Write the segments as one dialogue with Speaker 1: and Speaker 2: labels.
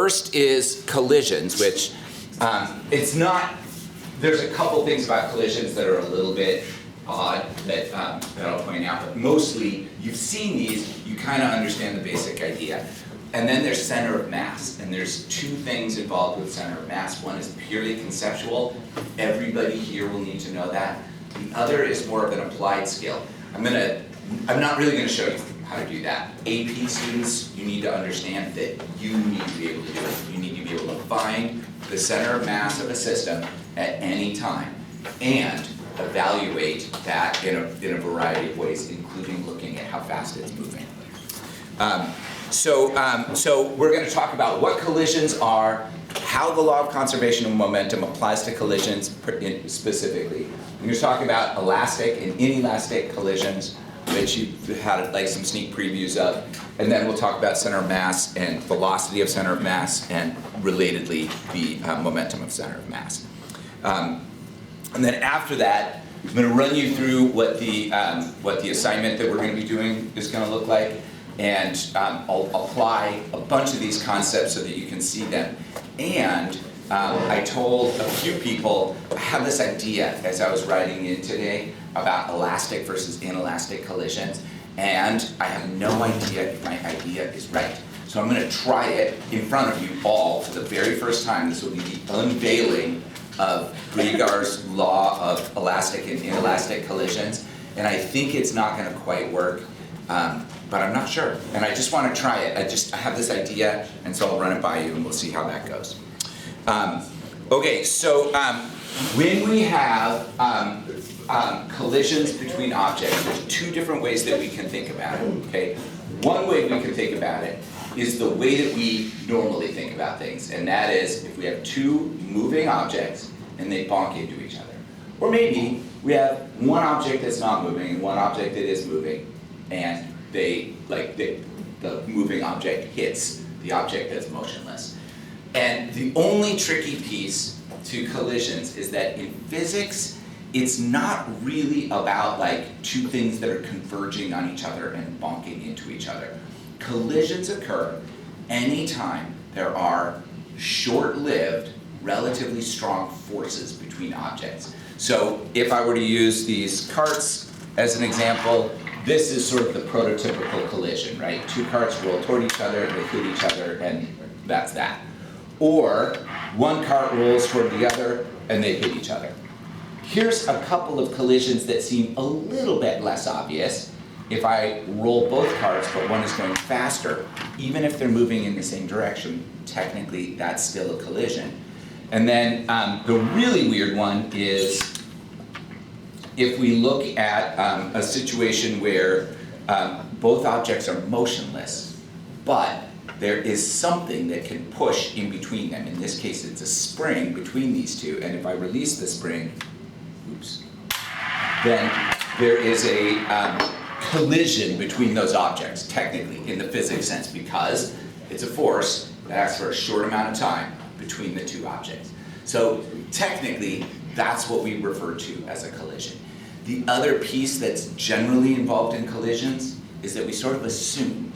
Speaker 1: first is collisions, which it's not, there's a couple things about collisions that are a little bit odd that I'll point out, but mostly you've seen these, you kind of understand the basic idea. And then there's center of mass, and there's two things involved with center of mass. One is purely conceptual. Everybody here will need to know that. The other is more of an applied skill. I'm not really going to show you how to do that. AP students, you need to understand that you need to be able to do it. You need to be able to find the center of mass of a system at any time and evaluate that in a variety of ways, including looking at how fast it's moving. So we're going to talk about what collisions are, how the law of conservation of momentum applies to collisions specifically. We're going to talk about elastic and inelastic collisions, which you've had like some sneak previews of, and then we'll talk about center of mass and velocity of center of mass, and relatedly the momentum of center of mass. And then after that, I'm going to run you through what the assignment that we're going to be doing is going to look like, and I'll apply a bunch of these concepts so that you can see them. And I told a few people, I have this idea as I was writing in today about elastic versus inelastic collisions, and I have no idea if my idea is right. So I'm going to try it in front of you all for the very first time. This will be the unveiling of Rieger's law of elastic and inelastic collisions, and I think it's not going to quite work. But I'm not sure, and I just want to try it. I have this idea, and so I'll run it by you, and we'll see how that goes. Okay, so when we have collisions between objects, there's two different ways that we can think about it, okay? One way we can think about it is the way that we normally think about things, and that is if we have two moving objects and they bonk into each other. Or maybe we have one object that's not moving and one object that is moving, and the moving object hits the object that's motionless. And the only tricky piece to collisions is that in physics, it's not really about like two things that are converging on each other and bonking into each other. Collisions occur anytime there are short-lived, relatively strong forces between objects. So if I were to use these carts as an example, this is sort of the prototypical collision, right? Two carts roll toward each other, they hit each other, and that's that. Or one cart rolls toward the other, and they hit each other. Here's a couple of collisions that seem a little bit less obvious. If I roll both carts, but one is going faster, even if they're moving in the same direction, technically that's still a collision. And then the really weird one is if we look at a situation where both objects are motionless, but there is something that can push in between them. In this case, it's a spring between these two, and if I release the spring, then there is a collision between those objects, technically, in the physics sense, because it's a force that acts for a short amount of time between the two objects. So technically, that's what we refer to as a collision. The other piece that's generally involved in collisions is that we sort of assume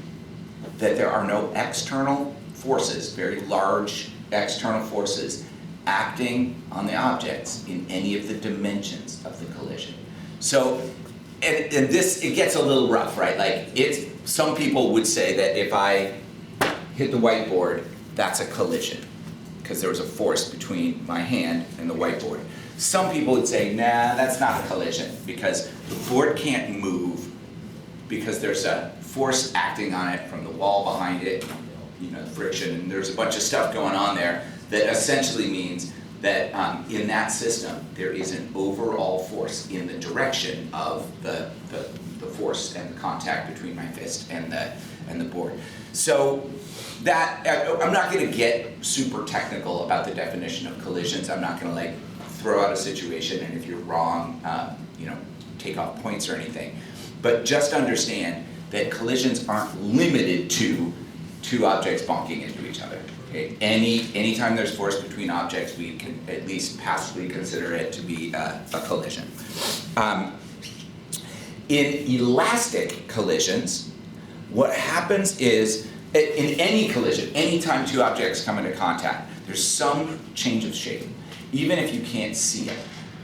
Speaker 1: that there are no external forces, very large external forces, acting on the objects in any of the dimensions of the collision. So, and this, it gets a little rough, right? Like, some people would say that if I hit the whiteboard, that's a collision, because there was a force between my hand and the whiteboard. Some people would say, nah, that's not a collision, because the board can't move because there's a force acting on it from the wall behind it, you know, friction, and there's a bunch of stuff going on there that essentially means that in that system, there is an overall force in the direction of the force and the contact between my fist and the board. So that, I'm not gonna get super technical about the definition of collisions. I'm not gonna like throw out a situation, and if you're wrong, you know, take off points or anything. But just understand that collisions aren't limited to two objects bonking into each other. Okay? Anytime there's force between objects, we can at least passively consider it to be a collision. In elastic collisions, what happens is in any collision, anytime two objects come into contact, there's some change of shape, even if you can't see it.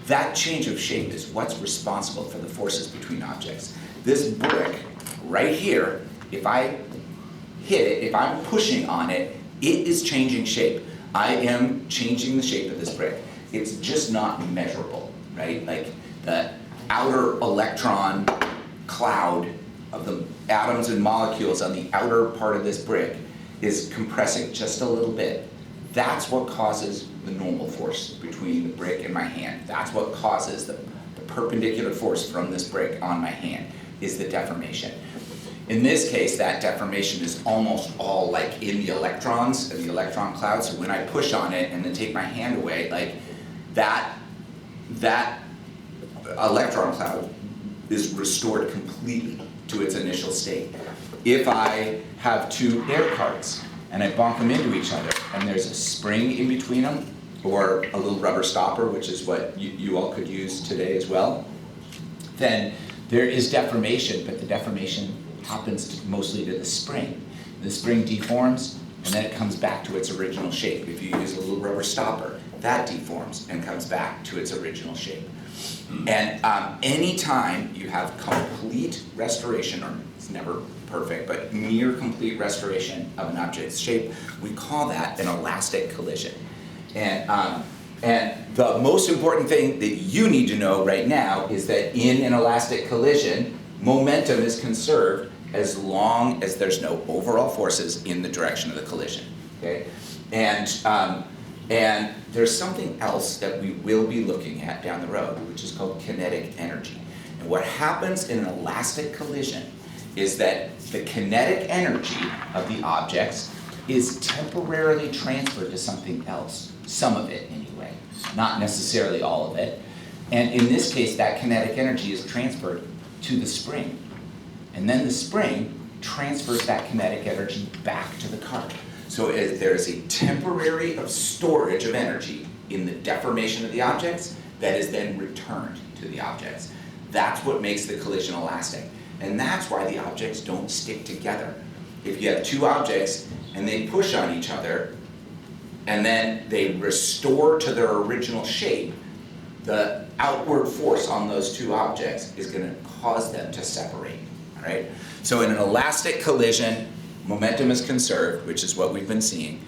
Speaker 1: That change of shape is what's responsible for the forces between objects. This brick right here, if I hit it, if I'm pushing on it, it is changing shape. I am changing the shape of this brick. It's just not measurable, right? Like the outer electron cloud of the atoms and molecules on the outer part of this brick is compressing just a little bit. That's what causes the normal force between the brick and my hand. That's what causes the perpendicular force from this brick on my hand, is the deformation. In this case, that deformation is almost all like in the electrons, in the electron cloud. So when I push on it and then take my hand away, like that electron cloud is restored completely to its initial state. If I have two air carts and I bonk them into each other and there's a spring in between them, or a little rubber stopper, which is what you all could use today as well, then there is deformation, but the deformation happens mostly to the spring. The spring deforms and then it comes back to its original shape. If you use a little rubber stopper, that deforms and comes back to its original shape. And anytime you have complete restoration, or it's never perfect, but near complete restoration of an object's shape, we call that an elastic collision. And the most important thing that you need to know right now is that in an elastic collision, momentum is conserved as long as there's no overall forces in the direction of the collision. Okay? And there's something else that we will be looking at down the road, which is called kinetic energy. And what happens in an elastic collision is that the kinetic energy of the objects is temporarily transferred to something else, some of it anyway, not necessarily all of it. And in this case, that kinetic energy is transferred to the spring. And then the spring transfers that kinetic energy back to the cart. So there is a temporary storage of energy in the deformation of the objects that is then returned to the objects. That's what makes the collision elastic. And that's why the objects don't stick together. If you have two objects and they push on each other and then they restore to their original shape, the outward force on those two objects is going to cause them to separate. All right? So in an elastic collision, momentum is conserved, which is what we've been seeing,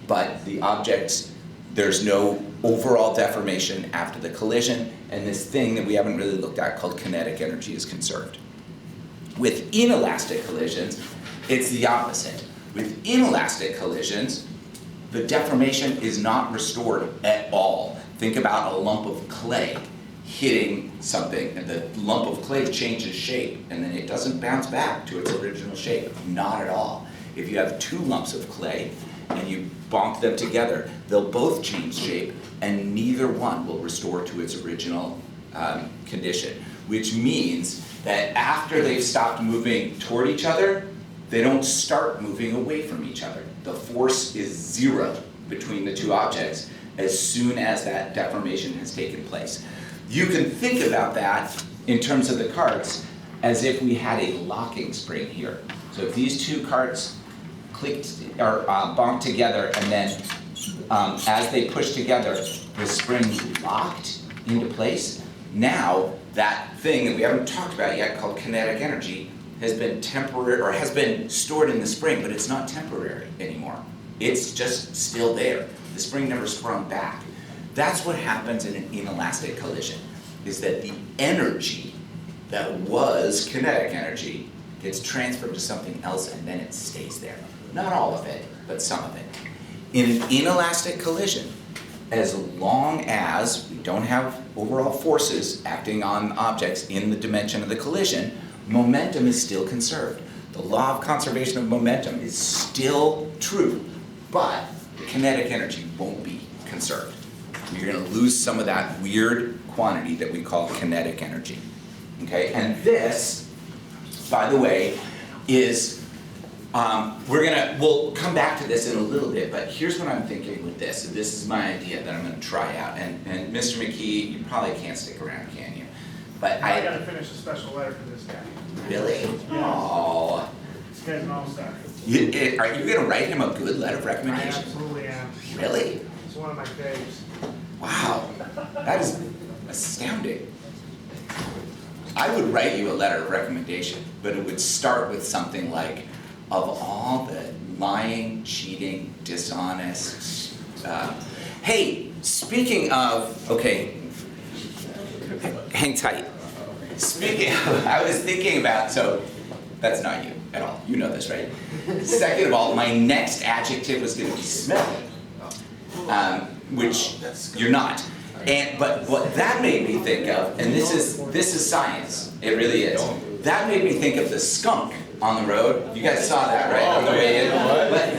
Speaker 1: but the objects, there's no overall deformation after the collision, and this thing that we haven't really looked at called kinetic energy is conserved. With inelastic collisions, it's the opposite. With inelastic collisions, the deformation is not restored at all. Think about a lump of clay hitting something, and the lump of clay changes shape, and then it doesn't bounce back to its original shape. Not at all. If you have two lumps of clay and you bonk them together, they'll both change shape, and neither one will restore to its original condition, which means that after they've stopped moving toward each other, they don't start moving away from each other. The force is zero between the two objects as soon as that deformation has taken place. You can think about that in terms of the carts as if we had a locking spring here. So if these two carts clicked or bonked together, and then as they push together, the spring locked into place, now that thing that we haven't talked about yet called kinetic energy has been temporary, or has been stored in the spring, but it's not temporary anymore. It's just still there. The spring never sprung back. That's what happens in an inelastic collision, is that the energy that was kinetic energy gets transferred to something else and then it stays there. Not all of it, but some of it. In an inelastic collision, as long as we don't have overall forces acting on objects in the dimension of the collision, momentum is still conserved. The law of conservation of momentum is still true, but the kinetic energy won't be conserved. You're going to lose some of that weird quantity that we call kinetic energy. Okay, and this, by the way, is, we'll come back to this in a little bit, but here's what I'm thinking with this. This is my idea that I'm going to try out. And Mr. McKee, you probably can't stick around, can you? But
Speaker 2: I got to finish a special letter for this guy.
Speaker 1: Really?
Speaker 2: Yeah.
Speaker 1: Oh.
Speaker 2: This guy's an all-star.
Speaker 1: Are you gonna write him a good letter of
Speaker 2: I
Speaker 1: recommendation?
Speaker 2: absolutely am.
Speaker 1: Really?
Speaker 2: It's one of my faves.
Speaker 1: Wow, that is astounding. I would write you a letter of recommendation, but it would start with something like, of all the lying, cheating, dishonest, hey, speaking of, okay, hang tight. Speaking of, I was thinking about, so that's not you at all, you know this, right? Second of all, my next adjective was gonna be smelly, which you're not. But what that made me think of, and this is science, it really is. That made me think of the skunk on the road. You guys saw that, right, on the way in? But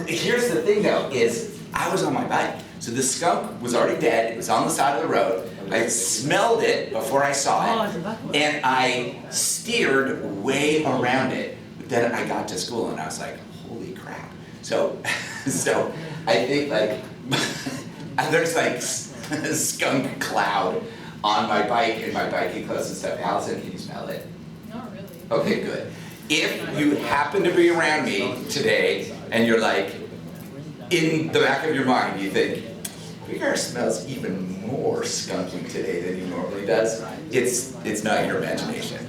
Speaker 1: here's the thing though, is I was on my bike. So the skunk was already dead, it was on the side of the road. I smelled it before I saw it, and I steered way around it. But then I got to school and I was like, holy crap. So I think like, there's like a skunk cloud on my bike and my biking clothes and stuff. Allison, can you smell it?
Speaker 3: Not really.
Speaker 1: Okay, good. If you happen to be around me today and you're like, in the back of your mind, you think, Peter smells even more skunky today than he normally does, it's not your imagination.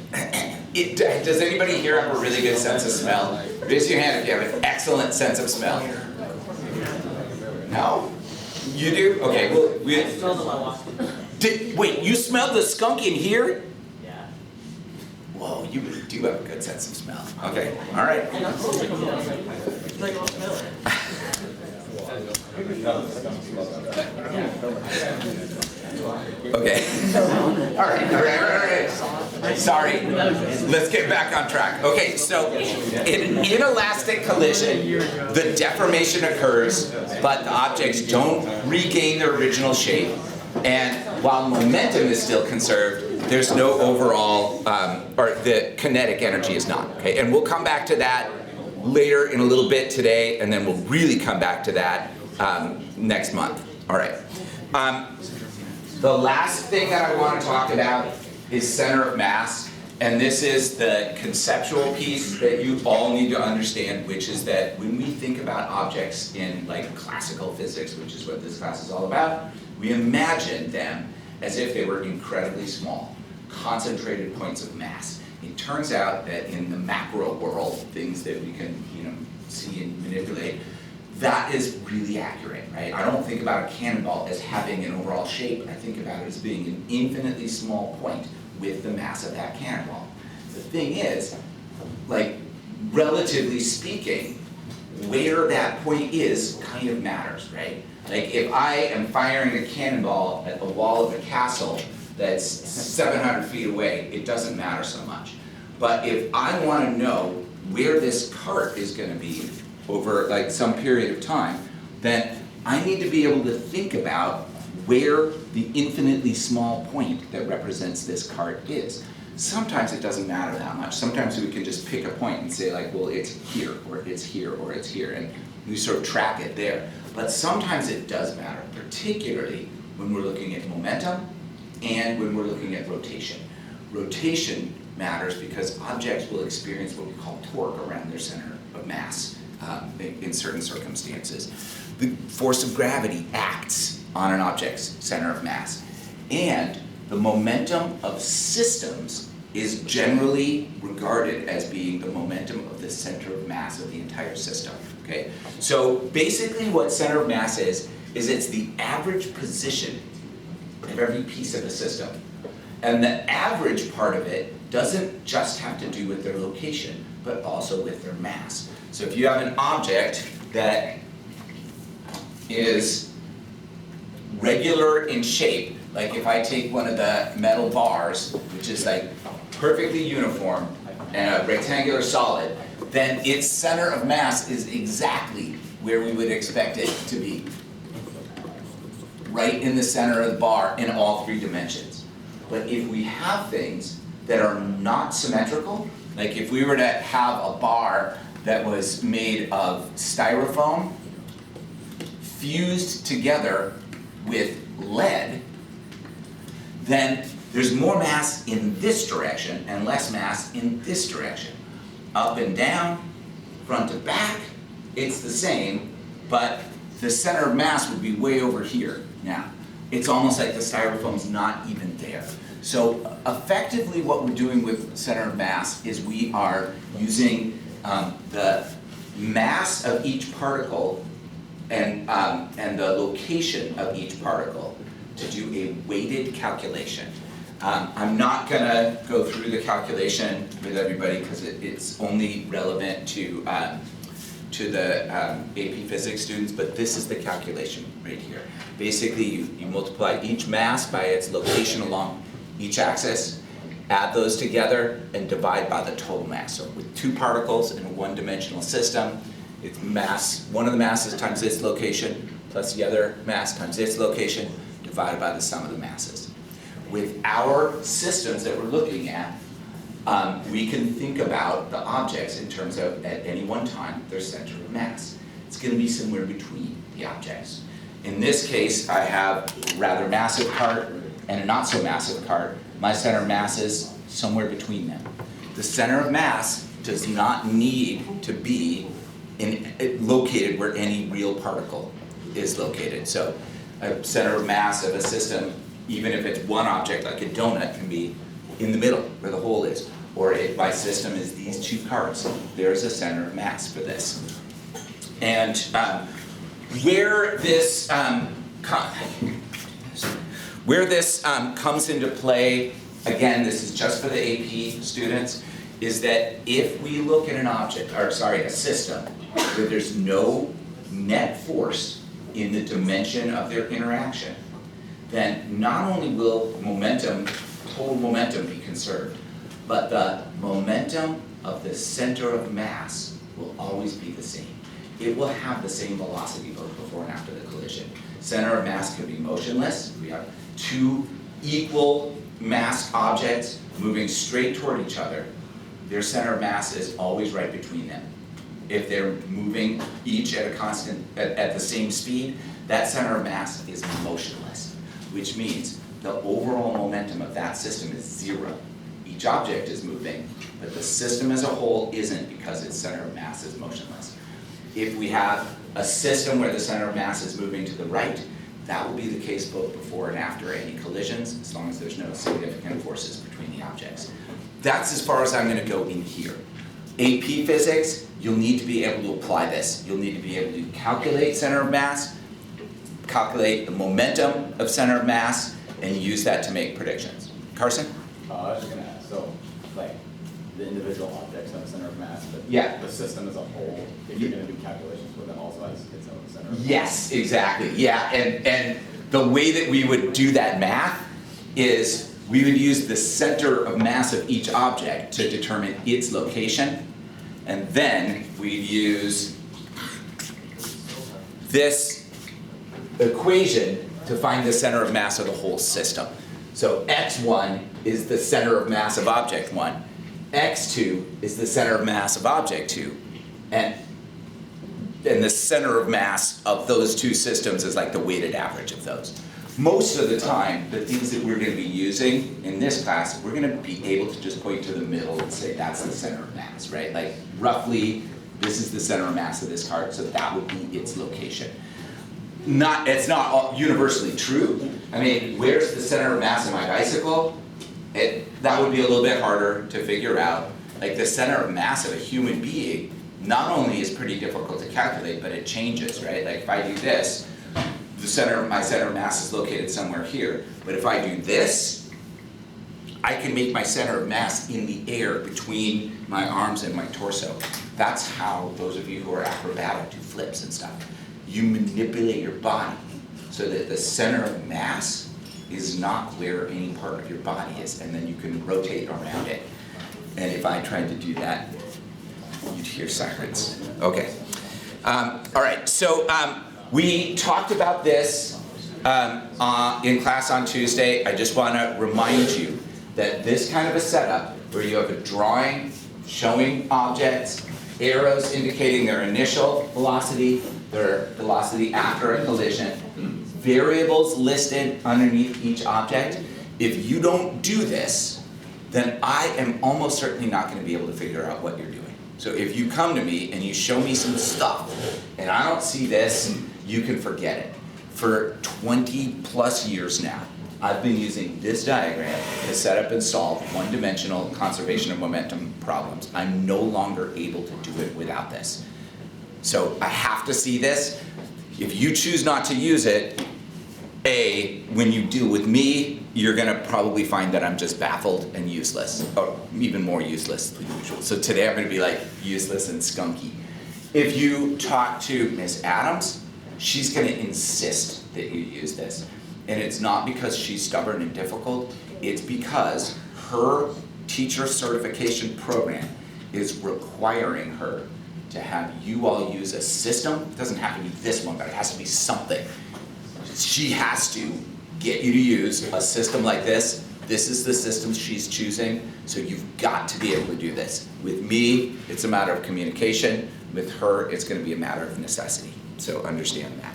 Speaker 1: Does anybody here have a really good sense of smell? Raise your hand if you have an excellent sense of smell. No? You do? Okay, well, wait, you smelled the skunk in here?
Speaker 4: Yeah.
Speaker 1: Whoa, you really do have a good sense of smell. Okay, all right.
Speaker 4: Like, I'll smell it.
Speaker 1: Okay. All right. Sorry. Let's get back on track. Okay, so in inelastic collision, the deformation occurs, but the objects don't regain their original shape. And while momentum is still conserved, there's no overall, or the kinetic energy is not. Okay, and we'll come back to that later in a little bit today, and then we'll really come back to that next month. All right. The last thing that I want to talk about is center of mass, and this is the conceptual piece that you all need to understand, which is that when we think about objects in like classical physics, which is what this class is all about, we imagine them as if they were incredibly small, concentrated points of mass. It turns out that in the macro world, things that we can, see and manipulate, that is really accurate, right? I don't think about a cannonball as having an overall shape. I think about it as being an infinitely small point with the mass of that cannonball. The thing is, like, relatively speaking, where that point is kind of matters, right? Like, if I am firing a cannonball at the wall of a castle that's 700 feet away, it doesn't matter so much. But if I want to know where this cart is going to be over like some period of time, then I need to be able to think about where the infinitely small point that represents this cart is. Sometimes it doesn't matter that much. Sometimes we can just pick a point and say like, well, it's here, or it's here, or it's here, and we sort of track it there. But sometimes it does matter, particularly when we're looking at momentum and when we're looking at rotation. Rotation matters because objects will experience what we call torque around their center of mass in certain circumstances. The force of gravity acts on an object's center of mass. And the momentum of systems is generally regarded as being the momentum of the center of mass of the entire system, okay? So basically what center of mass is it's the average position of every piece of the system. And the average part of it doesn't just have to do with their location, but also with their mass. So if you have an object that is regular in shape, like if I take one of the metal bars, which is like perfectly uniform and a rectangular solid, then its center of mass is exactly where we would expect it to be. Right in the center of the bar in all three dimensions. But if we have things that are not symmetrical, like if we were to have a bar that was made of styrofoam fused together with lead, then there's more mass in this direction and less mass in this direction. Up and down, front to back, it's the same, but the center of mass would be way over here now. It's almost like the styrofoam's not even there. So effectively what we're doing with center of mass is we are using the mass of each particle and the location of each particle to do a weighted calculation. I'm not gonna go through the calculation with everybody because it's only relevant to the AP Physics students, but this is the calculation right here. Basically, you multiply each mass by its location along each axis, add those together, and divide by the total mass. So with two particles in a one-dimensional system, it's mass, one of the masses times its location, plus the other mass times its location, divided by the sum of the masses. With our systems that we're looking at, we can think about the objects in terms of, at any one time, their center of mass. It's going to be somewhere between the objects. In this case, I have a rather massive cart and a not so massive cart. My center of mass is somewhere between them. The center of mass does not need to be located where any real particle is located. So a center of mass of a system, even if it's one object like a donut, can be in the middle where the hole is. Or if my system is these two carts, there's a center of mass for this. And where this comes into play, again, this is just for the AP students, is that if we look at an object, or sorry, a system, where there's no net force in the dimension of their interaction, then not only will total momentum be conserved, but the momentum of the center of mass will always be the same. It will have the same velocity both before and after the collision. Center of mass can be motionless. We have two equal mass objects moving straight toward each other. Their center of mass is always right between them. If they're moving each at a constant, at the same speed, that center of mass is motionless, which means the overall momentum of that system is zero. Each object is moving, but the system as a whole isn't because its center of mass is motionless. If we have a system where the center of mass is moving to the right, that will be the case both before and after any collisions, as long as there's no significant forces between the objects. That's as far as I'm going to go in here. AP Physics, you'll need to be able to apply this. You'll need to be able to calculate center of mass, calculate the momentum of center of mass, and use that to make predictions. Carson?
Speaker 2: I was just going to ask, so like the individual objects have a center of mass, but
Speaker 1: Yeah.
Speaker 2: the system as a whole, if you're going to do calculations with it, also has its own center of mass.
Speaker 1: Yes, exactly. Yeah, and the way that we would do that math is we would use the center of mass of each object to determine its location, and then we'd use this equation to find the center of mass of the whole system. So x1 is the center of mass of object 1, x2 is the center of mass of object 2, and the center of mass of those two systems is like the weighted average of those. Most of the time, the things that we're going to be using in this class, we're going to be able to just point to the middle and say that's the center of mass, right? Like roughly, this is the center of mass of this cart, so that would be its location. It's not universally true. I mean, where's the center of mass of my bicycle? That would be a little bit harder to figure out. Like the center of mass of a human being not only is pretty difficult to calculate, but it changes, right? Like if I do this, my center of mass is located somewhere here. But if I do this, I can make my center of mass in the air between my arms and my torso. That's how those of you who are acrobatic do flips and stuff. You manipulate your body so that the center of mass is not where any part of your body is, and then you can rotate around it. And if I tried to do that, you'd hear sirens. Okay. All right, so we talked about this in class on Tuesday. I just want to remind you that this kind of a setup, where you have a drawing showing objects, arrows indicating their initial velocity, their velocity after a collision, variables listed underneath each object. If you don't do this, then I am almost certainly not going to be able to figure out what you're doing. So if you come to me and you show me some stuff, and I don't see this, you can forget it. For 20+ years now, I've been using this diagram to set up and solve one-dimensional conservation of momentum problems. I'm no longer able to do it without this. So I have to see this. If you choose not to use it, when you deal with me, you're gonna probably find that I'm just baffled and useless, or even more useless than usual. So today I'm gonna be like useless and skunky. If you talk to Miss Adams, she's gonna insist that you use this. And it's not because she's stubborn and difficult, it's because her teacher certification program is requiring her to have you all use a system. It doesn't have to be this one, but it has to be something. She has to get you to use a system like this. This is the system she's choosing, so you've got to be able to do this. With me, it's a matter of communication. With her, it's gonna be a matter of necessity. So understand that.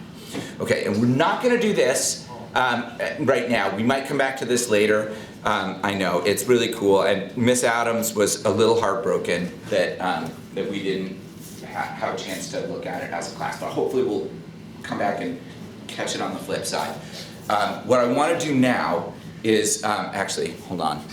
Speaker 1: Okay, and we're not gonna do this right now. We might come back to this later. I know, it's really cool. And Miss Adams was a little heartbroken that, that we didn't have a chance to look at it as a class, but hopefully we'll come back and catch it on the flip side. What I want to do now is, actually, hold on.